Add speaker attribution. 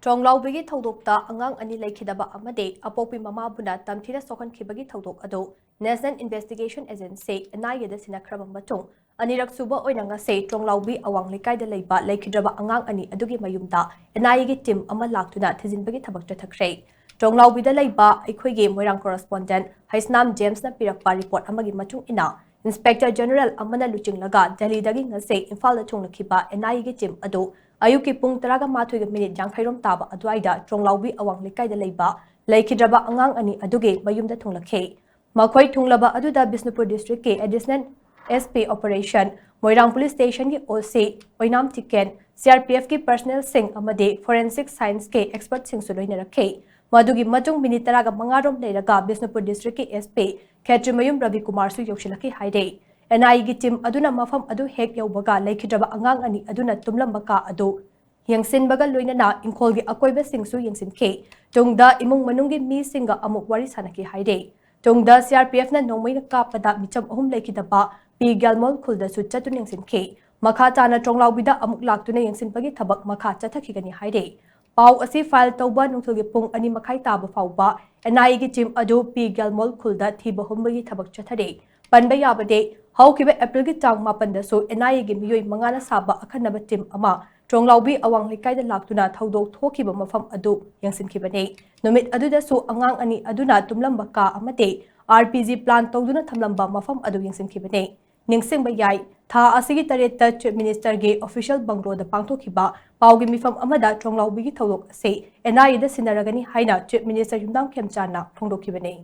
Speaker 1: Tronglaobi Thodokta Angang Ani Laikidaba Amade, Apopi Mamabuna, Tamtira Sokan Kibagi Thodok Ado, National Investigation Agency, Anaya the Sinakrabam Batung, Anirak Suba Oinanga say Tronglaobi Awang Likai the Laiba, Laikidaba Angang Ani Adugi Mayumda, Anayagi Tim Amalak Tizin Bagi Tabak Takre. Tronglaobi the Laiba, Equigame Moirang correspondent, Haisnam James Napirakpa report Amagi Matung Ina, Inspector General Amana Luching Laga, Delhi Daging say Infal the Tunglakiba, Anayagi Tim Ado. Ayuki pung taraga mathuiga minute jangkhairom taba adwaida Tronglaobi awang likai da leiba laikhidraba angang ani aduge mayumda thunglakhe makhoi thunglaba aduda Bisnupur district ke additional SP operation Moirang police station ki OC Oinam Tiken CRPF ki personnel sing amade forensic science ke expert sing suloina rakhe madugi matung minute taraga mangarom leiraga Bisnupur district ki SP Khetrimayum Ravi Kumar su yokshilakhe haide NI gi team aduna mafam adu hek yaubaga laikhidraba angang ani aduna tumlambaka adu yangsin baga loinana inkol gi akoiba singsu yangsin ke tungda imung manungi mi singa amuk wari sanaki haide tungda CRPF na nomaina kapada micham ahum laikhidaba pi galmol khulda su chatun yangsin ke makha tana Tronglaobida amuk laktuna yangsin bagi thabak makha chathakigani haide pau asi file tauba nungthulgi pung ani makhai taba fauba NI gi team adu pi galmol khulda thiba humbagi thabak chathade panba yabade Haukiba April ki tang mapanda so NI gi miyoi mangana saba akhanaba team ama Tronglaobi awang likai da laktuna thodok thokiba mafam adu yangsin khibane numit aduda su angang ani aduna tumlamba ka amate RPG plan tawduna thamlamba mafam adu yangsin khibane ningsingba yai tha asigi tareta chief minister ge official bangro da pangthokhiba pawgi mifam amada Tronglaobi gi thodok ase NI da sinaragani haina chief minister yumdam khemchana phongdokhibane